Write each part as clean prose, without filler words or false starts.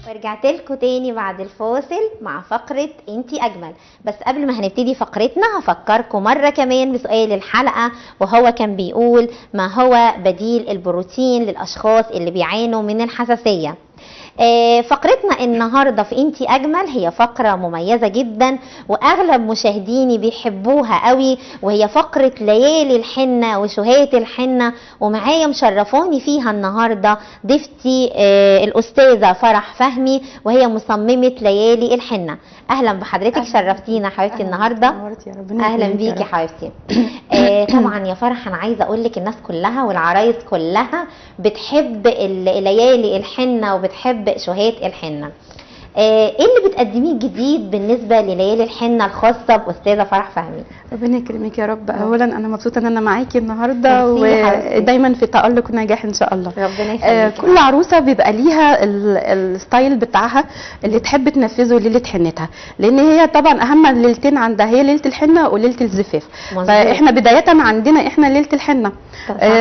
ورجعت لكم تاني بعد الفاصل مع فقرة انتي اجمل. بس قبل ما هنبتدي فقرتنا هفكركم مرة كمان بسؤال الحلقة، وهو كان بيقول: ما هو بديل البروتين للاشخاص اللي بيعانوا من الحساسية؟ فقرتنا النهاردة في انتي اجمل هي فقرة مميزة جدا واغلب مشاهديني بيحبوها قوي، وهي فقرة ليالي الحنة وشهية الحنة. ومعايا مشرفاني فيها النهاردة ضيفتي الاستاذة فرح فهمي، وهي مصممة ليالي الحنة. اهلا بحضرتك، شرفتينا حبيبتي النهاردة. اهلا بيكي حبيبتي. طبعا يا فرح انا عايزة اقول لك الناس كلها والعرايس كلها بتحب ليالي الحنة وبتحب شهية الحنة. ايه اللي بتقدميه جديد بالنسبه لليالي الحنه الخاصه باستاذه فرح فهمي؟ ربنا يكرمك يا رب. اولا انا مبسوطه ان انا معاكي النهارده ودايما في تالق ونجاح ان شاء الله. ربنا يخليكي. كل عروسه بيبقى ليها الستايل بتاعها اللي تحب تنفذه ليله حنتها، لان هي طبعا اهم ليلتين عندها هي ليله الحنه وليله الزفاف. فاحنا بدايه عندنا احنا ليله الحنه.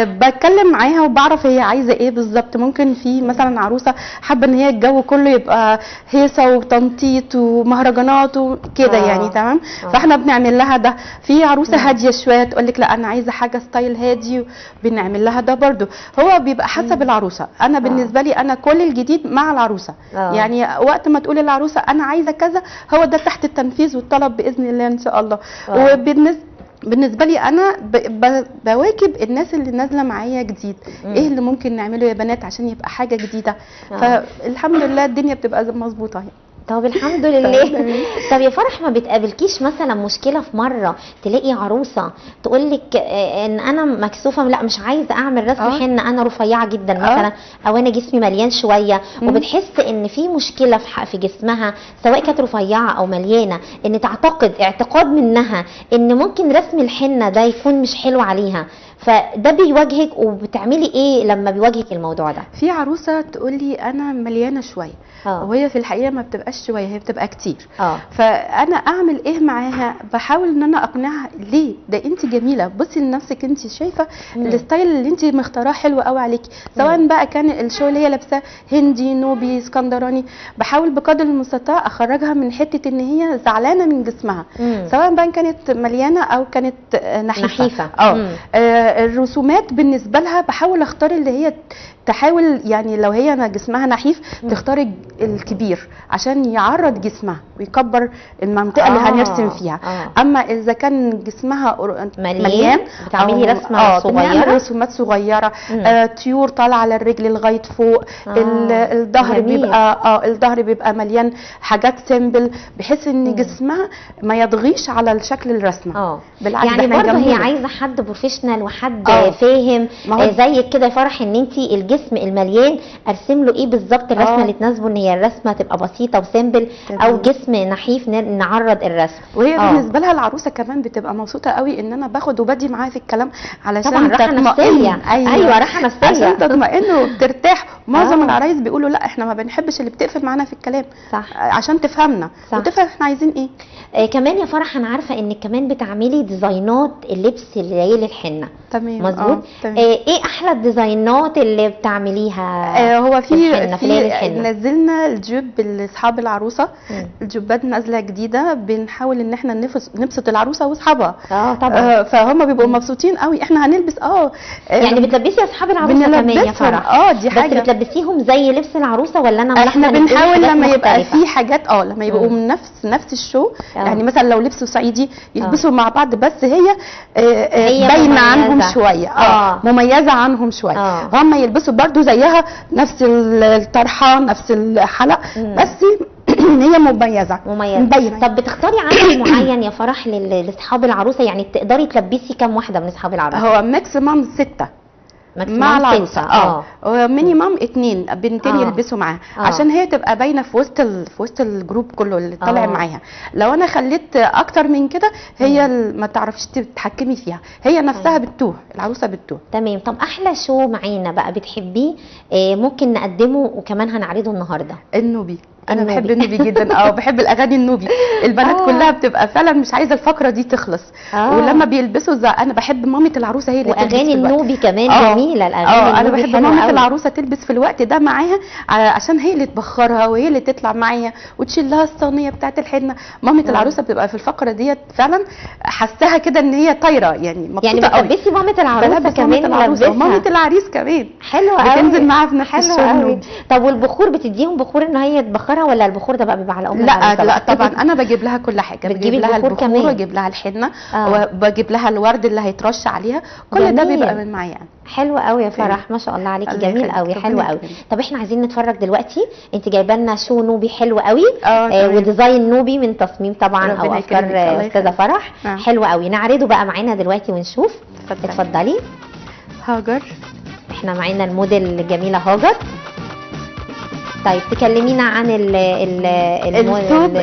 بتكلم معاها وبعرف هي عايزه ايه بالظبط. ممكن في مثلا عروسه حابه ان هي الجو كله يبقى هيصه وتنطيط ومهرجانات وكده يعني تمام. فاحنا بنعمل لها ده. في عروسه هاديه شويه تقول لك لا انا عايزه حاجه ستايل هادي، بنعمل لها ده برده. هو بيبقى حسب العروسه. انا بالنسبه لي انا كل الجديد مع العروسه. يعني وقت ما تقول العروسه انا عايزه كذا هو ده تحت التنفيذ والطلب باذن الله ان شاء الله. بالنسبه لي انا بواكب الناس اللي نازله معايا جديد. ايه اللي ممكن نعمله يا بنات عشان يبقى حاجه جديده. فالحمد لله الدنيا بتبقى مظبوطه يعني. طب الحمد لله. طب يا فرح ما بتقابلكيش مثلا مشكله في مره تلاقي عروسه تقول لك ان انا مكسوفه، لا مش عايزه اعمل رسم حنه، انا رفيعه جدا مثلا او انا جسمي مليان شويه، وبتحس ان في مشكله في جسمها سواء كانت رفيعه او مليانه، ان تعتقد اعتقاد منها ان ممكن رسم الحنه ده يكون مش حلو عليها، فده بيواجهك وبتعملي ايه لما بيواجهك الموضوع ده؟ في عروسه تقول لي انا مليانه شويه وهي في الحقيقه ما بتبقاش شويه، هي بتبقى كتير. فانا اعمل ايه معاها؟ بحاول ان انا اقنعها ليه ده انت جميله، بصي لنفسك انت شايفه الستايل اللي انت مختاراه حلو قوي عليكي، سواء بقى كان الشو اللي هي لابساه هندي نوبي اسكندراني. بحاول بقدر المستطاع اخرجها من حته ان هي زعلانه من جسمها، سواء بقى كانت مليانه او كانت نحيفه. الرسومات بالنسبه لها بحاول اختار اللي هي تحاول يعني لو هي جسمها نحيف تختار الكبير عشان يعرض جسمها ويكبر المنطقه اللي هنرسم فيها. اما اذا كان جسمها مليان بتعملي رسمه صغيره، رسومات صغيره. طيور طالعه على الرجل لغايه فوق. الظهر بيبقى الظهر بيبقى مليان حاجات سيمبل بحيث ان جسمها ما يضغيش على الشكل الرسمه. بالعكس يعني برضه هي عايزه حد بروفيشنال وحد فاهم زيك كده يا فرح، ان انت الجسم المليان ارسم له ايه بالظبط الرسمه اللي تناسبه، ان هي الرسمه تبقى بسيطه وسيمبل، او جسم نحيف نعرض الرسم. وهي بالنسبه لها العروسه كمان بتبقى مبسوطه قوي ان انا باخد وبدي معاها في الكلام علشان طبعا راحه نفسيه. ايوه راحه نفسيه عشان تطمئن وبترتاح. معظم العرايس بيقولوا لا احنا ما بنحبش اللي بتقفل معانا في الكلام، صح، عشان تفهمنا وتفهم احنا عايزين ايه. كمان يا فرح انا عارفه انك كمان بتعملي ديزاينات اللبس ليالي الحنه. تمام مظبوط. ايه احلى الديزاينات اللي بتعمليها؟ هو في نزلنا الجوب لاصحاب العروسه. الجوبات نازله جديده، بنحاول ان احنا نبسط العروسه واصحابها. طبعا. فهم بيبقوا مبسوطين قوي. احنا هنلبس يعني بتلبسي اصحاب العروسه كمان يا فرح؟ دي حاجه. بس بتلبسيهم زي لبس العروسه ولا انا احنا بنحاول لما يبقى في حاجات لما يبقوا من نفس الشو. يعني مثلا لو لبسوا صعيدي يلبسوا مع بعض، بس هي باينه عنهم شويه، مميزه عنهم شويه. هم يلبسوا برضو زيها نفس الطرحه نفس الحلق بس هي مميزه. طب بتختاري عدد معين يا فرح لاصحاب العروسه؟ يعني تقدري تلبسي كام واحده من اصحاب العروسه؟ هو ماكسيمم 6 مع العروسه. مينيمم 2 بنتين يلبسوا معاها عشان هي تبقى باينه في وسط الجروب كله اللي طالع معاها. لو انا خليت اكتر من كده هي ما تعرفش تتحكمي فيها، هي نفسها بتتوه، العروسه بتتوه. تمام. طب احلى شو معانا بقى بتحبيه ممكن نقدمه وكمان هنعرضه النهارده؟ النوبي. انا بحب النوبي جدا. بحب الاغاني النوبي. البنات كلها بتبقى فعلا مش عايزه الفقره دي تخلص. ولما بيلبسوا انا بحب مامه العروسه هي اللي واغاني النوبي كمان جميله. الاغاني انا بحب مامه العروسه تلبس في الوقت ده معاها، عشان هي اللي تبخرها وهي اللي تطلع معايا وتشيل لها الصينيه بتاعه الحنه. مامه العروسه بتبقى في الفقره ديت فعلا حاساها كده ان هي طايره، يعني مبسوطه قوي. بتلبسي مامه العروسه كمان ومامه العريس كمان حلوه قوي، بتنزل معاها في نفس الشغل. طب والبخور بتديهم بخور ان هي تبخرها، ولا البخور ده بقى بيبقى على العروسه؟ لا طبعا انا بجيب لها كل حاجه، بجيب لها البخور واجيب لها الحنه وبجيب لها الورد اللي هيترش عليها، كل ده بيبقى من معايا. حلو قوي يا فرح، ما شاء الله عليكي، جميل قوي، حلو قوي. طب احنا عايزين نتفرج دلوقتي. انت جايبه لنا شو نوبي حلو قوي، وديزاين نوبي من تصميم طبعا او افكار استاذه فرح. حلو قوي، نعرضه بقى معانا دلوقتي ونشوف. اتفضلي. هاجر، احنا معانا الموديل الجميله هاجر. طيب تكلمينا عن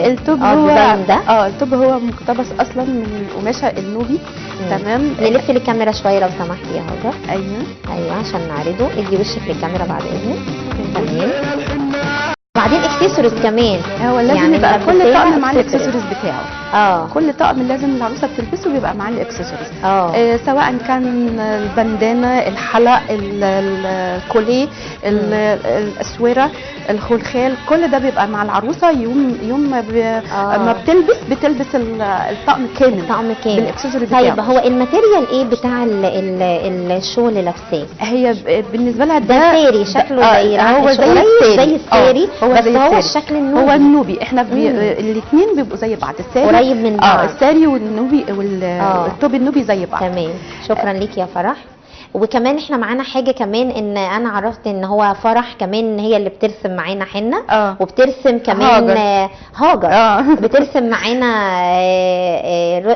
التوب هو ده. التوب هو مقتبس اصلا من القماشه النوبي. تمام. نلف للكاميرا شويه لو سمحتي يا هاجر. ايوه عشان نعرضه. ادي وشك للكاميرا بعد اذنك. تمام. بعدين اكسسوارز كمان، هو لازم يعني يبقى كل طقم مع الاكسسوارز بتاعه. كل طقم لازم العروسه بتلبسه بيبقى معاه الاكسسوارز. سواء كان البندانه، الحلق، الكوليه، الاسوره، الخلخال، كل ده بيبقى مع العروسه. يوم ما بتلبس الطقم كامل بالاكسسوارز بتاعه. طيب هو الماتيريال ايه بتاع الشو اللي لابساه؟ هي بالنسبه لها ده ساري شكله زي الساري، بس هو الشكل النوبي. هو النوبي. احنا الاثنين بيبقوا زي بعض. الساري قريب من بعض. الساري والنوبي والتوب النوبي زي بعض. تمام. شكرا ليكي يا فرح. وكمان احنا معانا حاجه كمان، ان انا عرفت ان هو فرح كمان هي اللي بترسم معانا حنه. وبترسم كمان هاجر. بترسم معانا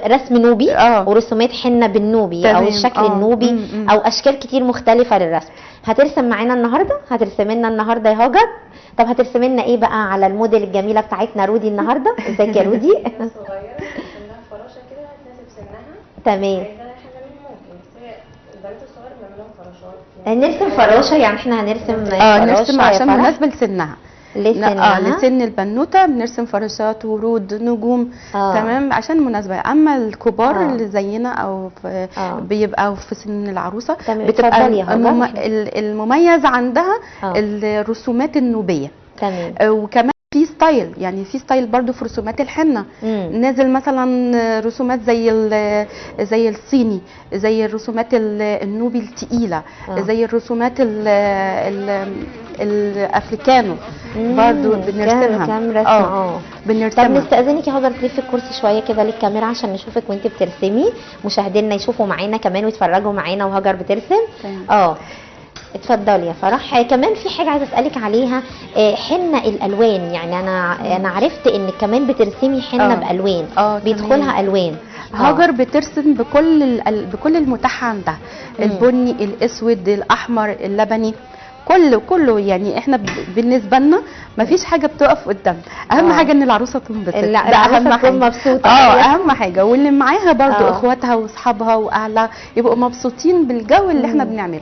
رسم نوبي ورسومات حنه بالنوبي او الشكل النوبي او اشكال كتير مختلفه للرسم. هترسم معانا النهارده، هترسم لنا النهارده يا هاجر. طب هترسم لنا ايه بقى على الموديل الجميله بتاعتنا رودي النهارده؟ ازيك يا رودي؟ صغيره سنها فراشه كده هتناسب سنها. تمام. البنات الصغار بنعمل لهم فراشات. نرسم فراشه، يعني احنا هنرسم نرسم عشان مناسبه لسنها. لسنها لسن البنوته بنرسم فراشات، ورود، نجوم. تمام، عشان مناسبه. اما الكبار اللي زينا او بيبقى في سن العروسه بتبقى المميز عندها الرسومات النوبيه. تمام. وكمان في ستايل، يعني في ستايل برضو في رسومات الحنه. نازل مثلا رسومات زي الصيني، زي الرسومات النوبي التقيله، زي الرسومات الافريكانو برضو بنرسمها. طب نستأذنك يا هاجر تلفي الكرسي شويه كده للكاميرا عشان نشوفك وانت بترسمي، مشاهدينا يشوفوا معانا كمان ويتفرجوا معانا وهاجر بترسم. اتفضلي يا فرح. كمان في حاجه عايزه اسالك عليها، حنه الالوان. يعني انا عرفت ان كمان بترسمي حنه بالوان، بيدخلها الوان. هاجر بترسم بكل المتاح عندها، البني، الاسود، الاحمر، اللبني، كله. يعني احنا بالنسبه لنا ما فيش حاجه بتقف قدام. اهم حاجه ان العروسه تنبسط، ده اهم حاجه، تكون مبسوطه. اهم حاجه، واللي معاها برضو اخواتها واصحابها واهلها يبقوا مبسوطين بالجو اللي احنا بنعمله.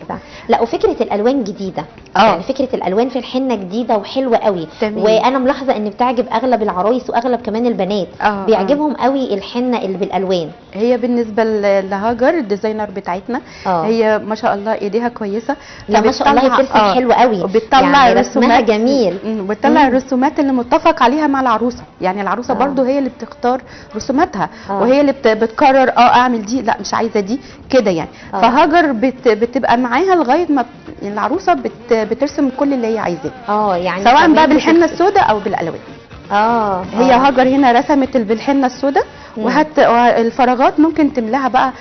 لا، وفكره الالوان جديده. يعني فكره الالوان في الحنه جديده وحلوه قوي. وانا ملاحظه ان بتعجب اغلب العرايس واغلب كمان البنات. بيعجبهم قوي الحنه اللي بالالوان. هي بالنسبه لهاجر الديزاينر بتاعتنا، هي ما شاء الله ايديها كويسه. لا ما شاء الله هي بترسم حلو قوي، وبتطلع يعني رسمها جميل. بتطلع الرسومات اللي متفق عليها مع العروسه. يعني العروسه برضو هي اللي بتختار رسوماتها، وهي اللي بتقرر اعمل دي، لا مش عايزه دي كده يعني. فهاجر بتبقى معاها لغايه ما العروسه بترسم كل اللي هي عايزاه. يعني سواء بقى بالحنه السوداء او بالالوان. هي هاجر هنا رسمت بالحنه السوداء، الفراغات ممكن تملاها بقى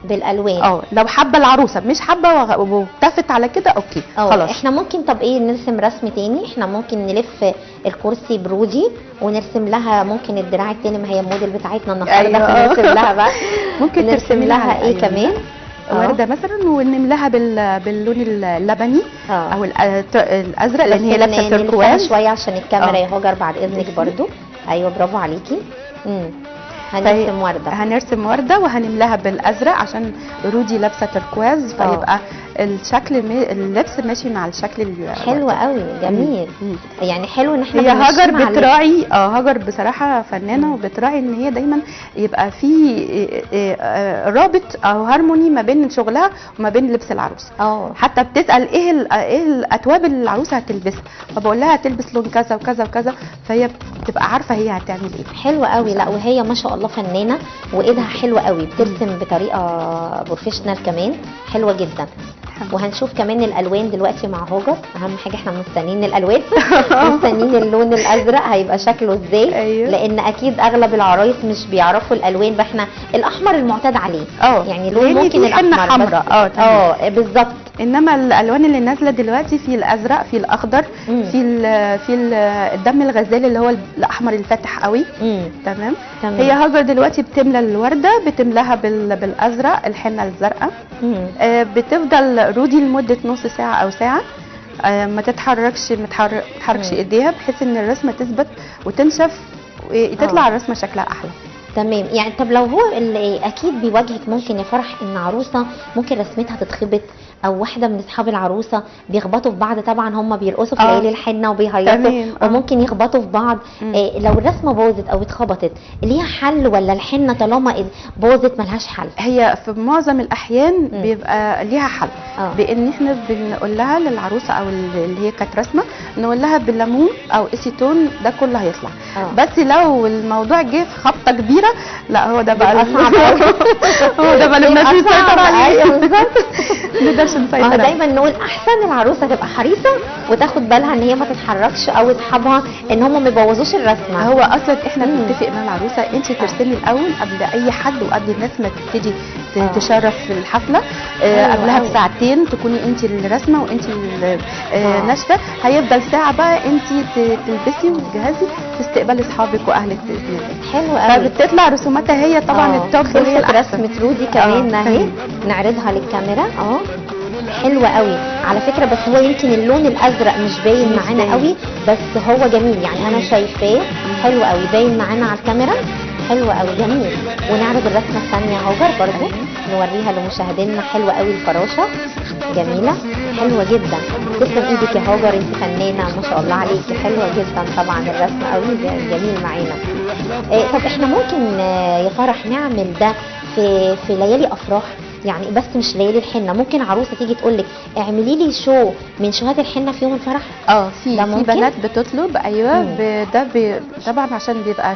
بالالوان. لو حابه العروسه، مش حابه واتفقت على كده اوكي خلاص. احنا ممكن طب ايه نرسم رسم تاني. احنا ممكن نلف الكرسي برودي ونرسم لها ممكن الدراع التاني، ما هي الموديل بتاعتنا النهارده. نرسم لها بقى ممكن نرسم لها ايه كمان، ورده مثلا، ونملاها باللون اللبني او الازرق، لان هي لابسه تركواز شويه عشان الكاميرا يا هاجر بعد اذنك برضو. ايوه برافو عليكي. هنرسم ورده. هنرسم ورده وهنملاها بالازرق عشان رودي لابسه تركواز، فيبقى الشكل اللبس ماشي مع الشكل حلو قوي، جميل. يعني حلو ان احنا هي هاجر بتراعي هاجر بصراحه فنانه، وبتراعي ان هي دايما يبقى في رابط او هارموني ما بين شغلها وما بين لبس العروسه. حتى بتسال ايه الاثواب اللي العروسه هتلبسها، فبقول لها هتلبس لون كذا وكذا وكذا، فهي بتبقى عارفه هي هتعمل ايه. حلوه قوي. لا وهي ما شاء الله فنانه وايدها حلوه قوي، بترسم بطريقه بروفيشنال كمان، حلوه جدا. وهنشوف كمان الالوان دلوقتي مع هاجر. اهم حاجه احنا مستنيين الالوان مستنيين اللون الازرق هيبقى شكله ازاي. أيوه. لان اكيد اغلب العرايس مش بيعرفوا الالوان، احنا الاحمر المعتاد عليه. يعني لون ممكن الاحمر حمراء بالظبط. انما الالوان اللي نازله دلوقتي في الازرق، في الاخضر، في الدم الغزالي اللي هو الاحمر الفاتح قوي. تمام. هي هاجر دلوقتي بتملى الورده، بتملاها بالازرق، الحنه الزرقاء. بتفضل رودي لمده نص ساعه او ساعه، ما تتحركش ايديها بحيث ان الرسمه تثبت وتنشف وتطلع الرسمه شكلها احلى. تمام. يعني طب لو هو اللي اكيد بيواجهك ممكن يا فرح ان عروسه ممكن رسمتها تتخبط، او واحده من اصحاب العروسه بيخبطوا في بعض، طبعا هم بيرقصوا في ليالي الحنه وبيهيصوا وممكن يخبطوا في بعض. لو الرسمه باظت او اتخبطت ليها حل، ولا الحنه طالما باظت ملهاش حل؟ هي في معظم الاحيان بيبقى ليها حل. بان احنا بنقول لها للعروسه او اللي هي كانت رسمه، نقول لها بالليمون او اسيتون ده كله هيطلع. بس لو الموضوع جه في خبطه كبيره، لا هو ده بقى صعب هو ده بقى اللي الناس بتسيطر عليه. بالظبط. دايما نقول احسن العروسه تبقى حريصه وتاخد بالها ان هي ما تتحركش، او اصحابها ان هم ما يبوظوش الرسمه. هو اصلا احنا بنتفق مع العروسه انت ترسمي الاول قبل اي حد وقبل الناس ما تبتدي تشرف في الحفله. قبلها بساعتين تكوني انت اللي رسمه وانت اللي ناشفه. هيفضل ساعه بقى انت تلبسي وتجهزي تستقبلي اصحابك واهلك باذن الله. حلو قوي. فبتطلع رسوماتها هي طبعا التوب وهي رسمه رودي كمان اهي، نعرضها للكاميرا. حلوه قوي على فكره. بس هو يمكن اللون الازرق مش باين معانا قوي، بس هو جميل. يعني انا شايفاه حلو قوي، باين معانا على الكاميرا. حلوه قوي، جميل. ونعرض الرسمه الثانيه هاجر برضو نوريها لمشاهدينا. حلوه قوي الفراشه، جميله، حلوه جدا. تسلم ايدك يا هاجر، انت فنانه ما شاء الله عليكي، حلوه جدا. طبعا الرسم قوي جميل معانا. طب احنا ممكن يا فرح نعمل ده في ليالي افراح؟ يعني بس مش ليالي الحنه، ممكن عروسه تيجي تقول لك اعملي لي شو من شوهات الحنه في يوم الفرح؟ في بنات بتطلب. ايوه. طبعا عشان بيبقى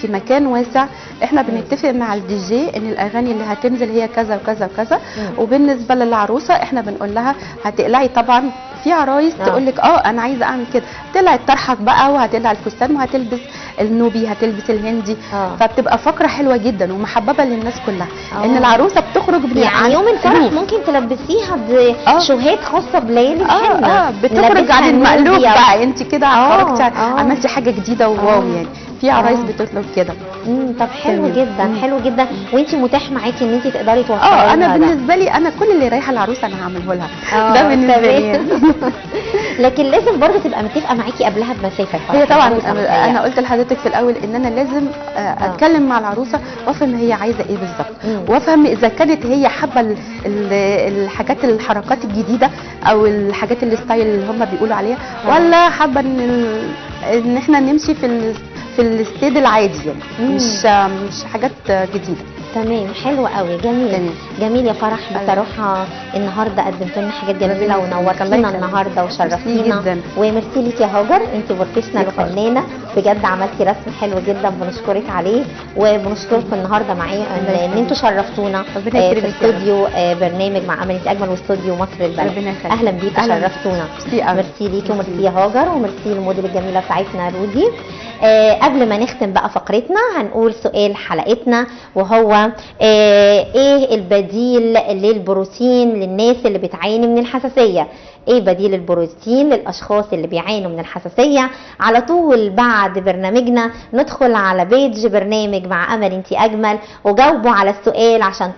في مكان واسع، احنا بنتفق مع الدي جي ان الاغاني اللي هتنزل هي كذا وكذا وكذا. وبالنسبه للعروسه احنا بنقول لها هتقلعي. طبعا في عرايس تقول لك انا عايزه اعمل كده، تقلع الطرحه بقى وهتقلع الفستان وهتلبس النوبي، هتلبس الهندي. فبتبقى فقره حلوه جدا ومحببه للناس كلها. ان العروسه بتخرج يعني يوم الفرح ممكن تلبسيها بشوهات خاصه بليالي الحنه. بتخرج عن المألوف بقى، انت كده خرجتي عملتي حاجه جديده وواو. يعني في عرايس بتطلب كده. طب حلو جدا، حلو جدا. وانت متاح معاكي ان انت تقدري توفري انا بالنسبه لي انا كل اللي رايحه العروسه انا هعمله لها. ده بالنسبه لي. لكن لازم برضه تبقى متفقه معاكي قبلها بمسافه. هي طبعا انا قلت لحضرتك في الاول ان انا لازم اتكلم مع العروسه وافهم هي عايزه ايه بالظبط، وافهم اذا كانت هي حابه الحاجات الحركات الجديده او الحاجات الستايل اللي هم بيقولوا عليها، ولا حابه ان احنا نمشي في الستيد العادي. يعني مش حاجات جديده. تمام. حلو قوي، جميل. جميل يا فرح. بصراحه النهارده قدمت لنا حاجات جميله ونورتينا النهارده وشرفتينا. وميرسي ليك يا هاجر، انت بروفيشنال وفنانه بجد، عملتي رسم حلو جدا بنشكرك عليه. وبنشكركم النهارده معايا ان انتوا شرفتونا في استوديو برنامج مع امل انت اجمل واستوديو مصر البلد. اهلا بيكم، شرفتونا. ميرسي ليكي وميرسي يا هاجر وميرسي الموديل الجميله بتاعتنا رودي. قبل ما نختم بقى فقرتنا هنقول سؤال حلقتنا، وهو ايه البديل للبروتين للناس اللي بتعاني من الحساسيه؟ ايه بديل البروتين للاشخاص اللي بيعانوا من الحساسيه. على طول بعد برنامجنا ندخل على بيج برنامج مع امل انتي اجمل وجاوبوا على السؤال عشان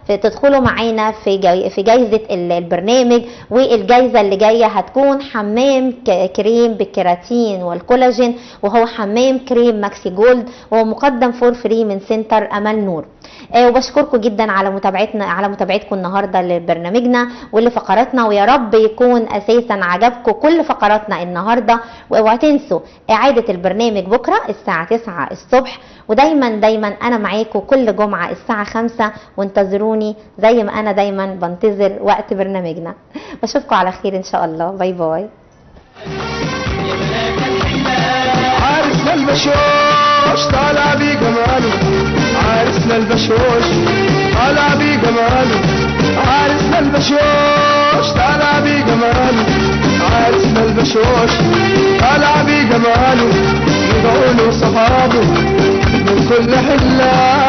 تدخلوا معانا في جايزه البرنامج. والجايزه اللي جايه هتكون حمام كريم بالكيراتين والكولاجين، وهو حمام كريم ماكسي جولد، وهو مقدم فور فري من سنتر امل نور. وبشكركم جدا على متابعتكم النهارده لبرنامجنا ولفقراتنا، ويا رب يكون اساسا عجبكم كل فقراتنا النهارده. واوعوا تنسوا اعاده البرنامج بكره الساعه 9 الصبح، ودايما انا معاكم كل جمعه الساعه 5، وانتظروني زي ما انا دايما بنتظر وقت برنامجنا. بشوفكم على خير ان شاء الله. باي باي. عرسنا البشوش طالع بجماله، عرسنا البشوش طالع بجماله، عرسنا البشوش طالع بجماله، عرسنا البشوش طالع بجماله، يدعوا له صحابه من كل حله.